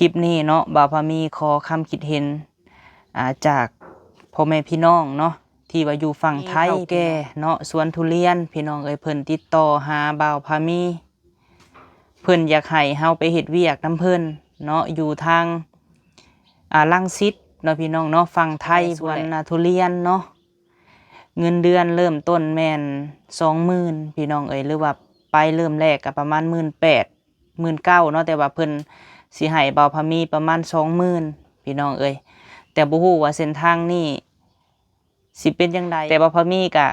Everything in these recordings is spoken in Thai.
คลิปนี้เนาะบ่าวพามีขอคำคิดเห็นจากพ่อแม่พี่น้องเนาะที่ว่าอยู่ฝั่งไทยแก่เนาะสวนทุเรียนพี่น้องเพิ่นติดต่อหาบ่าวพามีเพิ่นอยากให้เฮาไปเฮ็ดเวียกนํเพิ่นเนาะอยู่ทางรังสิตเนาะพี่น้องเนาะฝั่งไทยสวนทุเรียนเนาะเงินเดือนเริ่มต้นแม่น20,000พี่น้องหรือว่าไปเริ่มแรกก็ประมาณ18,000 19,000เนาะแต่ว่าเพิ่นสิให้บ่าวพามีประมาณ20,000พี่น้องแต่บ่ฮู้ว่าเส้นทางนี้สิเป็นจังไดแต่บ่าวพามีก็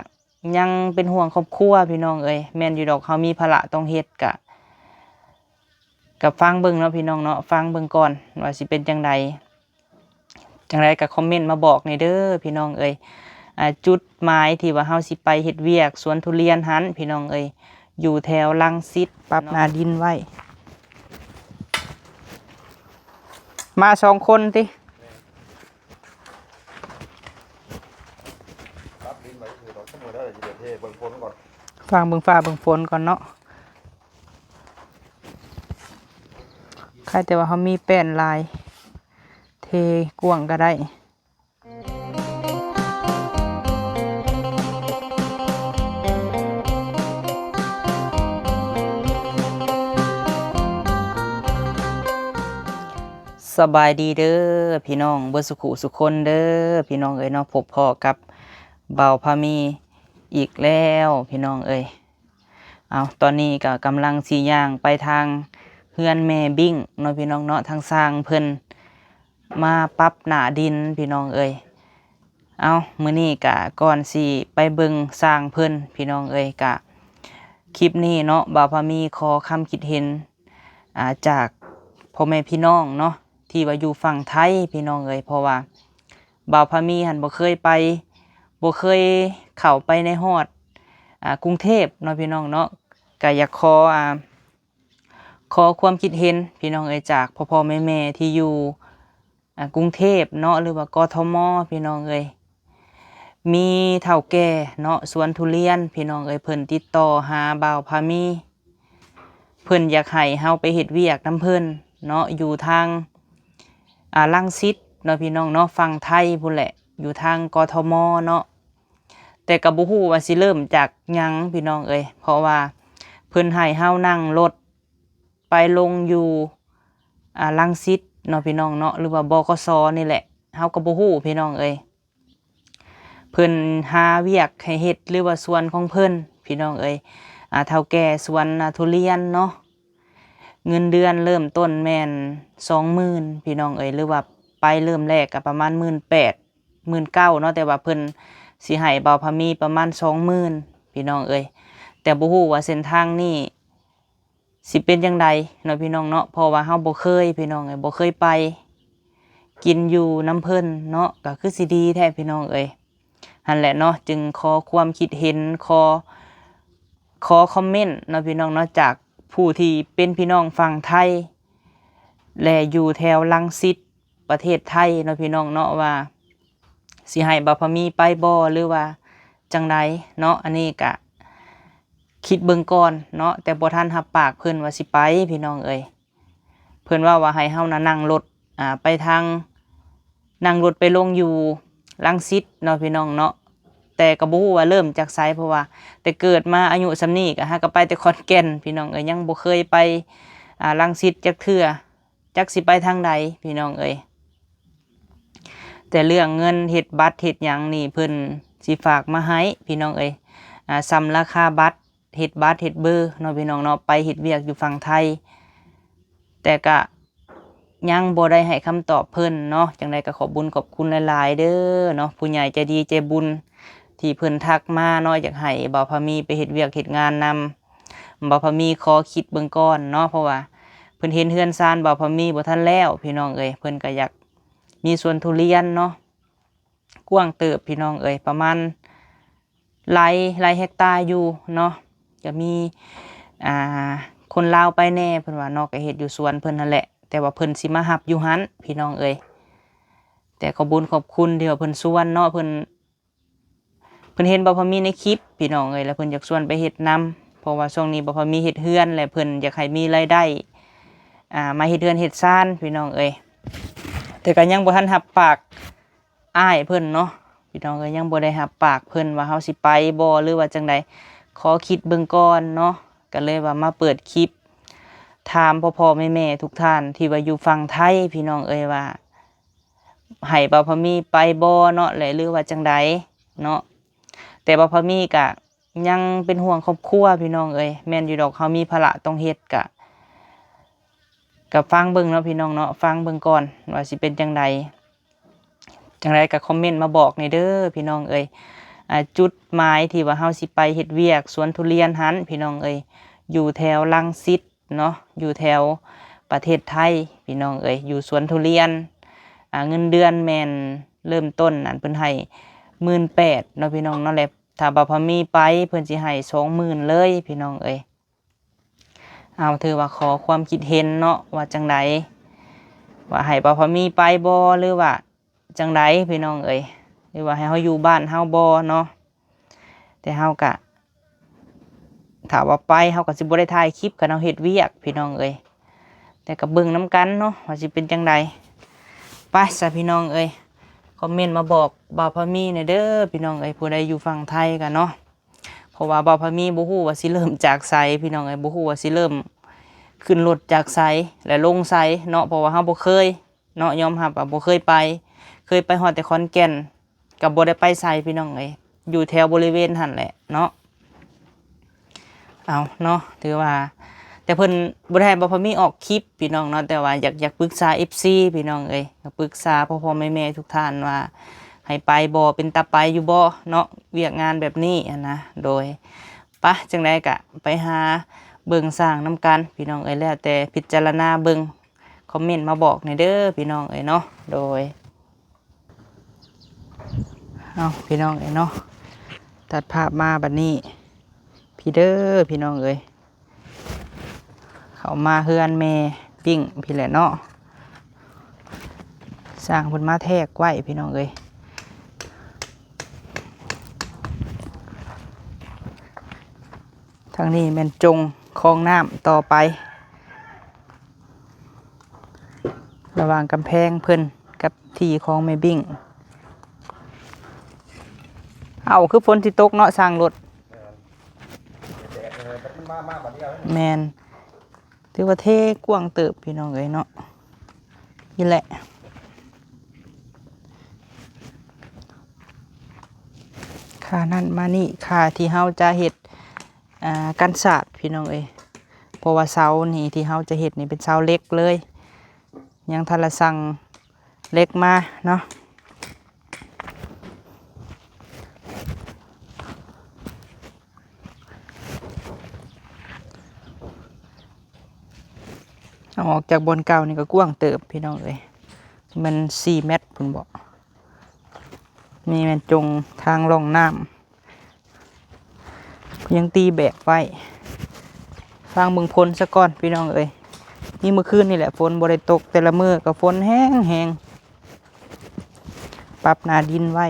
ยังเป็นห่วงครอบครัวพี่น้องแม่นอยู่ดอกเฮามีภาระต้องเฮ็ดก็ฟังเบิ่งเนาะพี่น้องเนาะฟังเบิ่งก่อนว่าสิเป็นจังไดก็คอมเมนต์มาบอกในเด้อพี่น้องจุดหมายที่ว่าเฮาสิไปเฮ็ดเวียกสวนทุเรียนหันพี่น้องอยู่แถวรังสิตปรับหน้าดินไว้มา2 คนติฟังเบิ่งฟ้าเบิ่งฝนก่อนเนาะใครแต่ว่าเขามีแป้นลายเทกวางก็ได้สบายดีเด้อพี่น้องเบิดสุขุสุคนเด้อพี่น้องเนาะพบพ่อกับบ่าวพามีอีกแล้วพี่น้องเอาตอนนี้ก็กำลังสีย่างไปทางเฮือนแม่บิ้งเนาะพี่น้องเนาะทางสร้างเพิ่นมาปรับหน้าดินพี่น้องเอามื้อนี้ก็ก่อนสิไปเบิ่งสร้างเพิ่นพี่น้องก็คลิปนี้เนาะบ่าวพามีขอคำคิดเห็นจากพ่อแม่พี่น้องเนาะที่ว่าอยู่ฝั่งไทยพี่น้องเพราะว่าบ่าวพามีหันบ่เคยไปบ่เคยเข้าไปในฮอดกรุงเทพเนาะพี่น้องเนาะก็อยากขอความคิดเห็นพี่น้องจากพ่อแม่ที่อยู่กรุงเทพเนาะหรือว่ากทมพี่น้องมีเฒ่าแก่เนาะสวนทุเรียนพี่น้องเพิ่นติดต่อหาบ่าวพามีเพิ่นอยากให้เฮาไปเฮ็ดเวียกนํเพิ่นเนาะอยู่ทางรังสิตเนาะพี่น้องเนาะฝั่งไทยพุ่นแหละอยู่ทางกทมเนาะแต่ก็บ่ฮู้ว่าสิเริ่มจากหยังพี่น้องเพราะว่าเพิ่นให้เฮานั่งรถไปลงอยู่รังสิตเนาะพี่น้องเนาะหรือว่าบขสนี่แหละเฮาก็บ่ฮู้พี่น้องเพิ่นหาเวียกให้เฮ็ดหรือว่าสวนของเพิ่นพี่น้องเฒ่าแก่สวนทุเรียนเนาะเงินเดือนเริ่มต้นแม่น20,000พี่น้องหรือว่าไปเริ่มแรกก็ประมาณ18,000 19,000เนาะแต่ว่าเพิ่นสิให้บ่าวพามีประมาณ20,000พี่น้องแต่บ่ฮู้ว่าเส้นทางนี้สิเป็นจังไดเนาะพี่น้องเนาะเพราะว่าเฮาบ่เคยพี่น้องบ่เคยไปกินอยู่น้ำเพิ่นเนาะก็คือสิดีแท้พี่น้องหั่นแหละเนาะจึงขอความคิดเห็นขอคอมเมนต์เนาะพี่น้องเนาะจากผู้ที่เป็นพี่น้องฝั่งไทยและอยู่แถวรังสิตประเทศไทยเนาะพี่น้องเนาะว่าสิให้บ่าวพามีไปบ่หรือว่าจังไดเนาะอันนี้ก็คิดเบิ่งก่อนเนาะแต่บ่ทันรับปากเพิ่นว่าสิไปพี่น้องเพิ่นว่าให้เฮานะนั่งรถไปทางนั่งรถไปลงอยู่รังสิตเนาะพี่น้องเนาะแต่ก็บ่ฮู้ว่าเริ่มจากไสเพราะว่าแต่เกิดมาอายุส่ำนี้ก็หาก็ไปแต่ขอนแก่นพี่น้องยังบ่เคยไปรังสิตจักเทื่อจักสิไปทางใดพี่น้องแต่เรื่องเงินเฮ็ดบัตรเฮ็ดหยังนี่เพิ่นสิฝากมาให้พี่น้องซ้ำราคาบัตรเฮ็ดบัตรเฮ็ดเบอร์เนาะพี่น้องเนาะไปเฮ็ดเวียกอยู่ฝั่งไทยแต่ก็ยังบ่ได้ให้คำตอบเพิ่นเนาะจังไดก็ขอบคุณหลายๆเด้อเนาะผู้ใหญ่ใจดีใจบุญที่เพิ่นทักมาเนาะอยากให้บ่าวพามีไปเฮ็ดเวียกเฮ็ดงานนำบ่าวพามีขอคิดเบิ่งก่อนเนาะเพราะว่าเพิ่นเห็นเฮือนซานบ่าวพามีบ่ทันแล้วพี่น้องเพิ่นก็อยากมีสวนทุเรียนเนาะกว้างเติบพี่น้องประมาณหลายเฮกตาร์อยู่เนาะจะมีคนลาวไปแน่เพิ่นว่าเนาะก็เฮ็ดอยู่สวนเพิ่นนั่นแหละแต่ว่าเพิ่นสิมารับอยู่หั้นพี่น้องแต่ขอบคุณที่ว่าเพิ่นชวนเนาะเพิ่นเห็นบ่าวพามีในคลิปพี่น้องแล้วเพิ่นอยากชวนไปเฮ็ดนำเพราะว่าช่วงนี้บ่าวพามีเฮ็ดเฮือนและเพิ่นอยากให้มีรายได้ มาเฮ็ดเรือนเฮ็ดซ่านพี่น้องเอ้ยแต่ก็ยังบ่ทันรับปากอ้ายเพิ่นเนาะพี่น้องเอ้ยยังบ่ได้รับปากเพิ่นว่าเฮาสิไปบ่หรือว่าจังใดขอคิดเบิ่งก่อนเนาะก็เลยว่ามาเปิดคลิปถามพ่อๆแม่ๆทุกท่านที่ว่าอยู่ฝั่งไทยพี่น้องเอ้ยว่าให้บ่าวพะมีไปบ่เนาะหรือว่าจังใดเนาะแต่บ่าวพะมีก็ยังเป็นห่วงครอบครัวพี่น้องเอ้ยแม่นอยู่ดอกเฮามีภาระต้องเฮ็ดก็ฟังเบิ่งเนาะพี่น้องเนาะฟังเบิ่งก่อนว่าสิเป็นจังใดก็คอมเมนต์มาบอกในเด้อพี่น้องเอ้ยจุดหมายที่ว่าเฮาสิไปเฮ็ดเวียกสวนทุเรียนหันพี่น้องเอ้ยอยู่แถวรังสิตเนาะอยู่แถวประเทศไทยพี่น้องเอ้ยอยู่สวนทุเรียนเงินเดือนแม่นเริ่มต้นนั่นเพิ่นให้ 18,000เนาะพี่น้องเนาะแหละถ้าบ่าวพะมีไปเพิ่นสิให้ 20,000เลยพี่น้องเอ้ยเอาถือว่าขอความคิดเห็นเนาะว่าจังไดว่าให้บ่าวพะมีไปบ่หรือว่าจังไดพี่น้องเอ้ยหรือว่าให้เฮาอยู่บ้านเฮาบ่เนาะแต่เฮาก็ถ้าว่าไปเฮาก็สิบ่ได้ถ่ายคลิปกันเฮาเฮ็ดเวียกพี่น้องเอ้ยแต่ก็เบิ่งนํกันเนาะว่าสิเป็นจังไดไปซะพี่น้องเอ้ยคอมเมนต์มาบอกบ่าวพะมีหน่อยเด้อพี่น้องเอ้ยผู้ใดอยู่ฝั่งไทยกันเนาะเพราะว่าบ่าวพะมีบ่ฮู้ว่าสิเริ่มจากไสพี่น้องเอ้ยบ่ฮู้ว่าสิเริ่มขึ้นรถจากไสและลงไสเนาะเพราะว่าเฮาบ่เคยเนาะยอมรับว่าบ่เคยไปฮอดแต่ขอนแก่นก็บ่ได้ไปไสพี่น้องเอ้ยอยู่แถวบริเวณหั่นแหละเนาะเอาเนาะถือว่าแต่เพิ่นบ่ได้ให้บ่พอมีออกคลิปพี่น้องเนาะแต่ว่าอยากปรึกษา FC พี่น้องเอ้ยปรึกษาพ่อๆแม่ๆทุกท่านว่าให้ไปบ่เป็นตาไปอยู่บ่เนาะเวียกงานแบบนี้นะโดยปะจังได๋ก็ไปหาเบิ่งสร้างนํกันพี่น้องเอ้ยแล้วแต่พิจารณาเบิ่งคอมเมนต์มาบอกหน่อยเด้อพี่น้องเอ้ยเนาะโดยเอาพี่น้องเอ้ยเนาะตัดภาพมาบัดนี้พี่เด้อพี่น้องเอ้ยเขามาเฮือนแม่ปิ้งพี่แหละเนาะสร้างเพิ่นมาแทกไว้พี่น้องเอ้ยทางนี้แม่นจงคลองน้ำต่อไประหว่างกำแพงเพิ่นกับที่ของแม่บิ้งเอาคือฝนที่ตกเนาะสร้างรถแมนถือว่าเท่กว้างเติบพี่น้องเอ้ยเนาะนี่แหละค่านั่นมานี่ค่าที่เฮาจะเฮ็ดกันศาสตร์พี่น้องเอ้ยเพราะว่าเสานี่ที่เฮาจะเฮ็ดนี่เป็นเสาเล็กเลยยังทันละสั่งเล็กมาเนาะออกจากบนเก่านี่ก็กว้างเติบพี่น้องเอ้ยมัน4 เมตรพุ่นบอกมีแม่นจงทางล่องน้ำยังตีแบกไว้ฟังเบิ่งฝนซะก่อนพี่น้องเอ้ยนี่เมื่อคืนนี่แหละฝนบ่ได้ตกแต่ละมื้อก็ฝนแห้งปรับหน้าดินไว้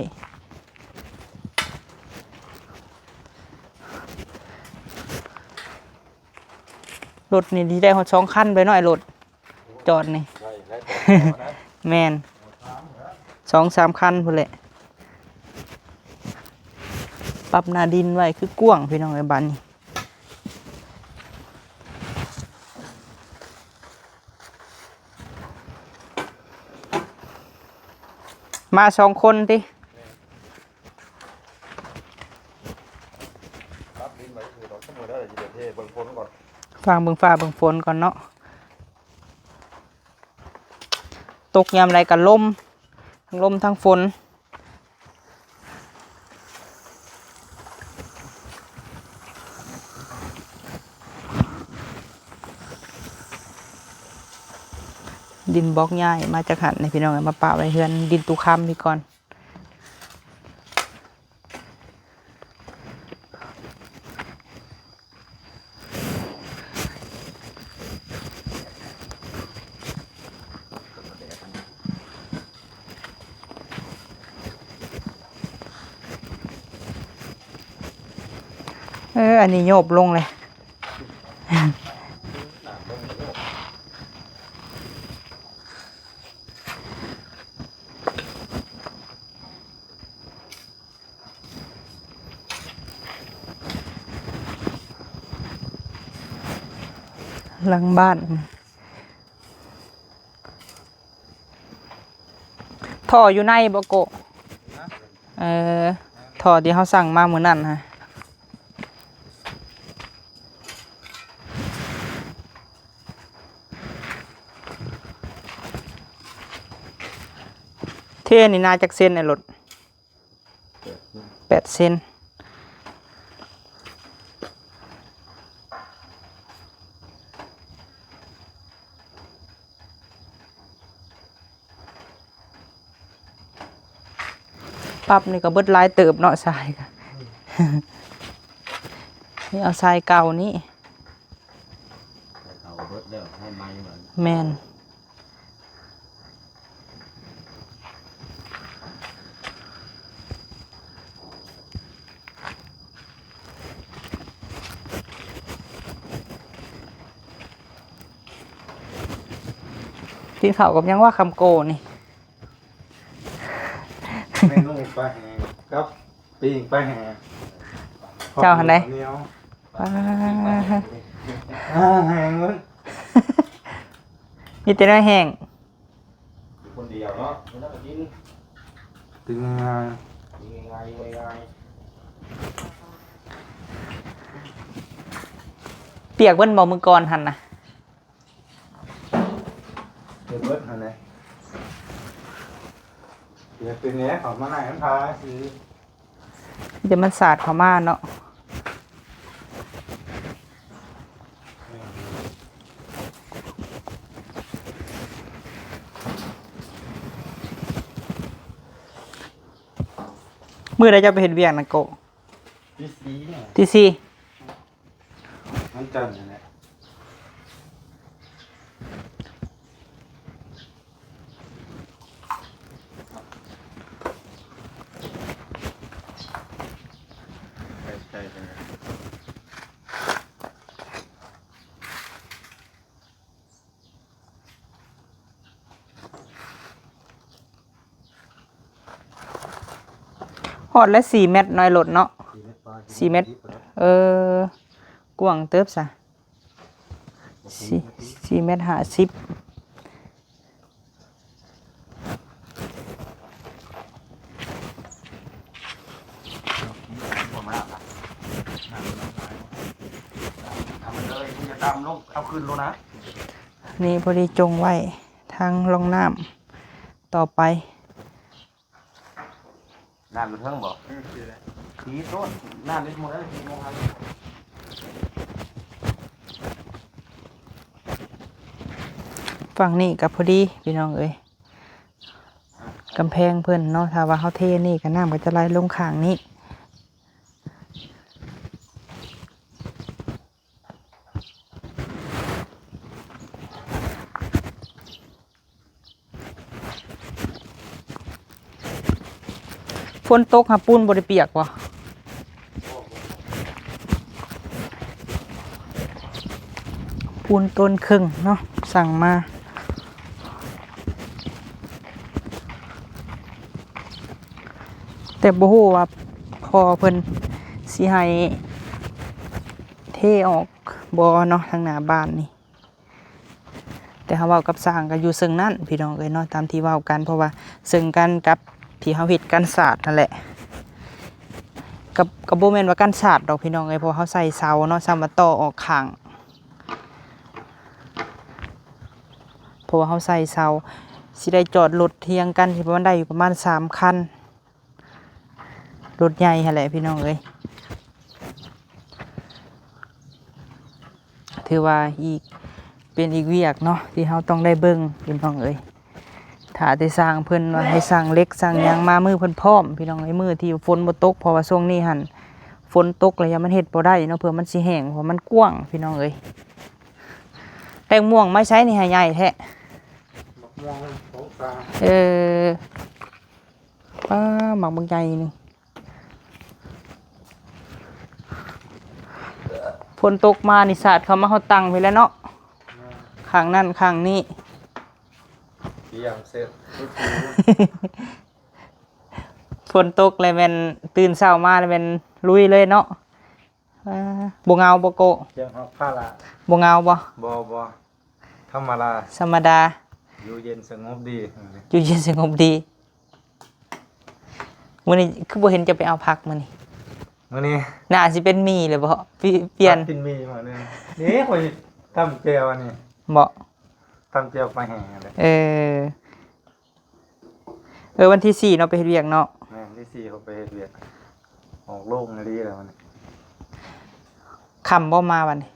รถนี่ที่ได้2 คันไปหน่อยรถจอดนี่ แม่น2-3 คันพุ่นแหละปรับหน้าดินไว้คือกว้างพี่น้องไอ้บ้านนี้มา2 คนติฟังเบิ่งฟ้าเบิ่งฝนก่อนเนาะตกยามใดก็ลมทั้งลมทั้งฝนดินบล็อกง่ายมาจากหันในพี่น้องมาปะไว้เฮือนดินตุคำพี่ก่อนอันนี้โยบลงเลย หลังบ้านท่ออยู่ในบ่โกะท่อที่เขาสั่งมามื้อนั้นฮะเท่นี่น่าจักเส้นไอ้รถ8 เซนปั๊บนี่ก็เบิดลายเติบเนาะทรายค่ะ นี่เอาทรายเก่านี่แมนที่เขากับยังว่าคำโกนี่ เมนูปลาแห้งครับปิ้งปลาแห้ง เจ้าหันไหน เหนียว ว้า แห้งเลย มีแต่เนื้อแห้ง คนเดียวเนาะไม่ต้องกิน ตึงงาน ง่ายง่าย เปียกเบิ้นบอกมือก่อนหันนะ เดือดเบิดหันไหนเดี๋ยวตึงเนี้ยเขามาไหนน้ำพาสิ เดี๋ยวมันสาดเข้ามาเนาะมือใดจะไปเห็นเวียงนะโก พี่สีเนี่ย ที่สี่ มันจันทร์เนี่ย ใช่ หอดและ4 เมตรน้อยหลดเนาะ4 เมตรกว้างเติบซะ4 เมตร50ผมมาแล้วทำมันเลยคุณจะตามลงเอาคืนแล้วนะ นี่พอดีจงไว้ทางลงน้ำต่อไป น้ำอยู่เทิงบ่ทีต้นน้ำนิดหมดแล้วทีมองหัน ฝั่งนี้กับพอดีพี่น้องเอ้ยกำแพงเพื่อนเนาะถ้าว่าเขาเทนี่ก็น้ำก็จะไหลลงข้างนี้ฝนตกหาปูนบริเปียกวะปูนต้นครึ่งเนาะสั่งมาแต่บ่ฮู้ว่าพอเพิ่นสิให้เทออกบ่เนาะทางหน้าบ้านนี่แต่เฮาเว้ากับสร้างก็อยู่ซึ่งนั้นพี่น้องเอ้ยเนาะตามที่เว้ากันเพราะว่าซึ่งกันกับที่เฮาเฮ็ดกันศาสตร์นั่นแหละกับบ่แม่นว่ากันศาสตร์ดอกพี่น้องเอ้ยเพราะเฮาใส่เสาเนาะซ้ำมาต่อออกข้างเพราะว่าเฮาใส่เสาสิได้จอดรถเทียงกันสิประมาณได้อยู่ประมาณ3 คันรถใหญ่หั่นแหละพี่น้องเอ้ยถือว่าเป็นอีกเวียกเนาะที่เฮาต้องได้เบิ่งพี่น้องเอ้ยถ้าได้สร้างเพิ่นว่าให้สร้างเล็กสร้างหยังมามือเพิ่นพร้อมพี่น้องเอ้ยมือที่ฝนบ่ตกเพราะว่าช่วงนี้หั่นฝนตกแล้วยังมันเฮ็ดบ่ได้เนาะเผื่อมันสิแห้งเพราะมันกว้างพี่น้องเอ้ยแตงม่วงไม้ใช้นี่ให้ใหญ่แท้ บักม่วงของตา ป้าหมักบางใหญ่นี่ฝนตกมานี่สาดเขามาเขาตังไปแล้วเนาะข้างนั่นข้างนี้ เกี่ยงเสร็จทุกที ฝนตกเลยเป็นตื่นเช้ามาเลยเป็นลุยเลยเนาะ บ่เงาบ่โกะ เจียงฮอกผ้าละ บ่เงาบ่ บ่ธรรมดา ธรรมดา อยู่เย็นสงบดี อยู่เย็นสงบดีมื้อนี้คือบ่เห็นจะไปเอาผักมื้อนี้ มื้อนี้ น่าสิเป็นหมี่เลยบ่เปลี่ยน กินมีมาเลยนี่ข่อยทำแจ่วอันนี้ บ่ ทำแจ่วปลาแห้งอะไร วันที่4เนาะไปเฮ็ดเวียกเนาะ แม่นที่4เขาไปเฮ็ดเวียกออกโล่งดีแล้วมัน ค่ำบ่มาวันนี้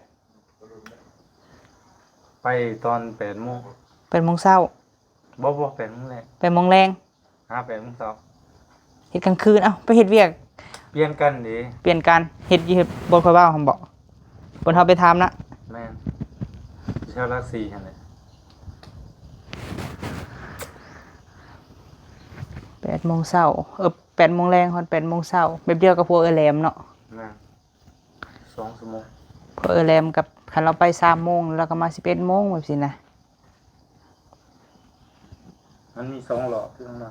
ไปตอน8:00 น เป็นโมงเช้า บ่8:00 นแหละ เป็นโมงแรง 8:00 นเช้า เฮ็ดกลางคืนเอ้าไปเฮ็ดเวียก เปลี่ยนกันดิ เปลี่ยนการเฮ็ดบ่ค่อยเว้าหั่นบ่บ่เฮาไปถามนะ แม่นเช้ารัก4หั่นแหละ 8โมงเช้า8โมงแรงฮอด8โมงเช้าแบบเดียวกับพวกเออแหลมเนาะ แม่น2 ชั่วโมง พวกเออแหลมกับคันเราไป3โมงแล้วก็มา11โมงแบบสินะ มันมี2หลอดที่ต้องมา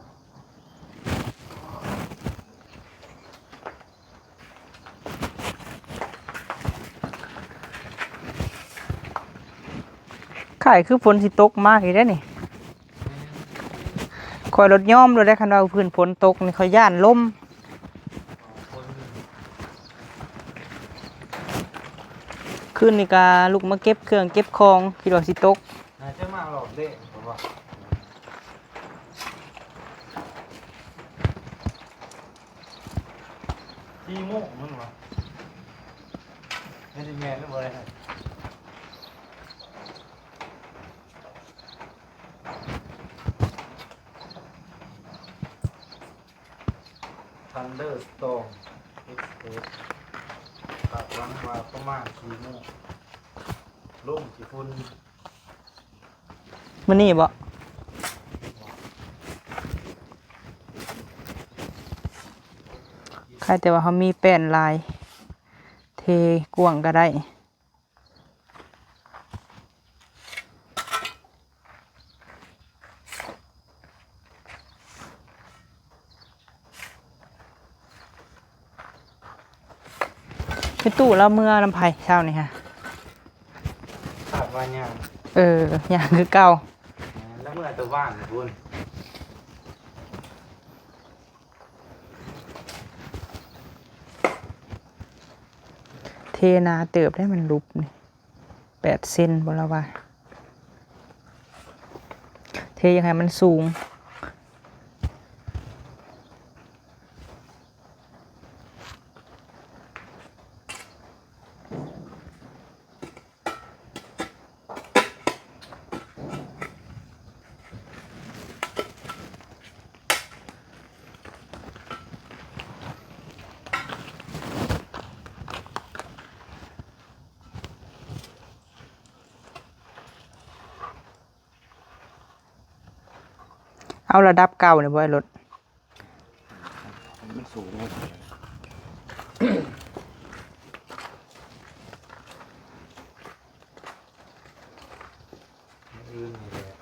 ขายคือฝนสิตกมากอีกเด้อนี่คอยรถย่อมรถได้คันว่าพื้นฝนตกนี่คอยย่านลมคืนนี่ก็ลุกมาเก็บเครื่องเก็บของคิดว่าสิตก น่าจะมาหลอดเด้เพราะว่า4 โมงมันวะไม่ได้แม่นหรือบ่ได้ Thunderstorm Express ตัดหลังว่าประมาณ4 โมงลมกี่ฝุ่น มื้อนี้บ่ใครแต่ว่าเขามีแป้นลาย เทกวางก็ได้ไปตู้แล้วเมื่อลำไผ่เช้านี่ฮะ ขาดว่าหยัง อย่างคือเก่า แล้วเมื่อตัวบ้านคุณ เทนาเติบได้มันลุบนี่8 เซนบ่ละว่าเทยังไงมันสูงเอาระดับเก่าเนี่ยบ่ให้ลด มันสูง อื่นนี่แหละ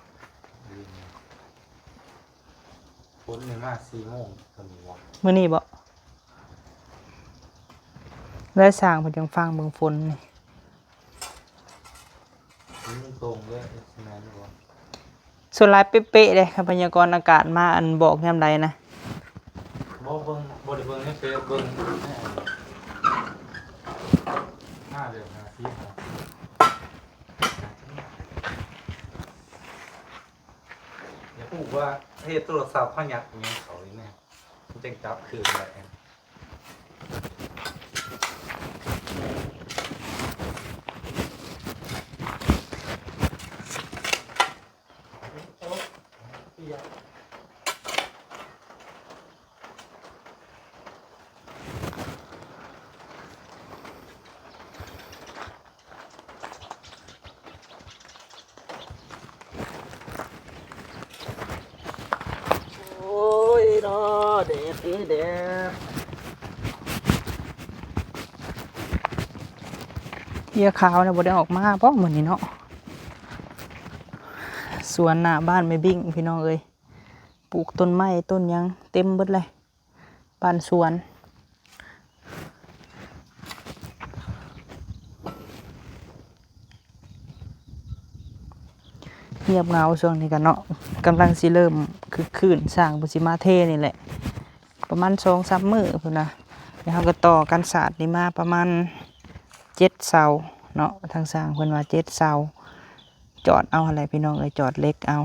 ฝนนี่มา4 โมงตอนนี้วะ มื้อนี้บ่แล้วสร้างเพิ่นจังฟังเบิ่งฝนนี่ มันตรงเลยใช่ไหมนี่วะ ส่วนหลายเป๊ะๆเลยครับพยากรณ์อากาศมาอันบอกยามใดนะ บ่เบิ่งบ่ได้เบิ่งในเฟซเบิ่งเดือน5 10ครับอย่าพูดว่าเฮ็ดโทรศัพท์เขาหยักอิหยังเขาอีแม่มันจังจับคืนได้ โอ้ยเนาะเด็ดเด็ด เหี้ยขาวเนี่ยบ่ได้ออกมาเพราะมื้อนี้เนาะสวนหน้าบ้านแม่บิ่งพี่น้องเอ้ยปลูกต้นไม้ต้นหยังเต็มเบิดเลยบ้านสวน เงียบเหงาช่วงนี้กันเนาะกำลังสิเริ่มคือคืนสร้างบุสิมาเทนี่แหละประมาณ2-3 มื้อพุ่นนะแล้วเราก็ต่อกันศาสตร์นี่มาประมาณ7 เสาเนาะทางสร้างเพิ่นว่า7 เสาจอดเอาอะไรพี่น้องเอ้ยจอดเล็กเอา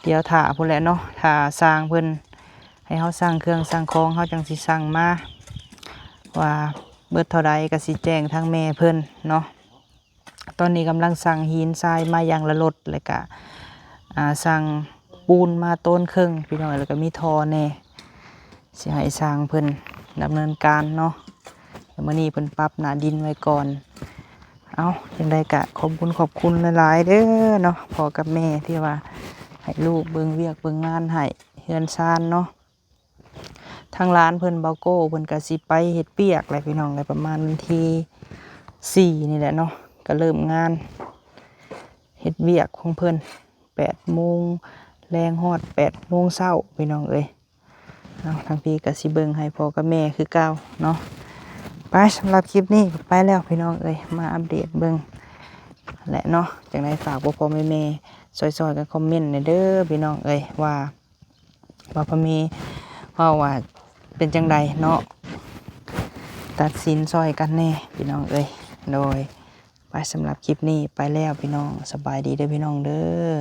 เดี๋ยวถ่าพุ่นแหละเนาะถ่าสร้างเพิ่นให้เฮาสร้างเครื่องสร้างของเฮาจังสิสร้างมาว่าเบิดเท่าใดก็สิแจ้งทางแม่เพิ่นเนาะตอนนี้กำลังสั่งหินทรายมาอย่างละรถแล้วก็สั่งปูนมาต้นครึ่งพี่น้องแล้วก็มีทอแน่สิให้สร้างเพิ่นดำเนินการเนาะแล้วมื้อนี้เพิ่นปรับหน้าดินไว้ก่อนเอาจังไดก็ขอบคุณหลายๆเด้อเนาะพ่อกับแม่ที่ว่าให้ลูกเบิ่งเวียกเบิ่งงานให้เฮือนซ่านเนาะทางร้านเพิ่นเบาโก้เพิ่นก็สิไปเฮ็ดเปียกอะไรพี่น้องอะไรประมาณวันที่4นี่แหละเนาะก็เริ่มงานเฮ็ดเวียกของเพิ่น8 โมงแรงฮอด8 โมงเช้าพี่น้องเอ้ยเอาทางพี่ก็สิเบิ่งให้พ่อกับแม่คือเก่าเนาะไปสำหรับคลิปนี้ก็ไปแล้วพี่น้องเอ้ยมาอัปเดตเบิ่งและเนาะจังไดฝากพ่อแม่ซอยๆกันคอมเมนต์เด้อพี่น้องเอ้ยว่าพ่อแม่ว่าเป็นจังไดเนาะตัดสินซอยกันแน่พี่น้องเอ้ยโดยไปสำหรับคลิปนี้ไปแล้วพี่น้องสบายดีเด้อพี่น้องเด้อ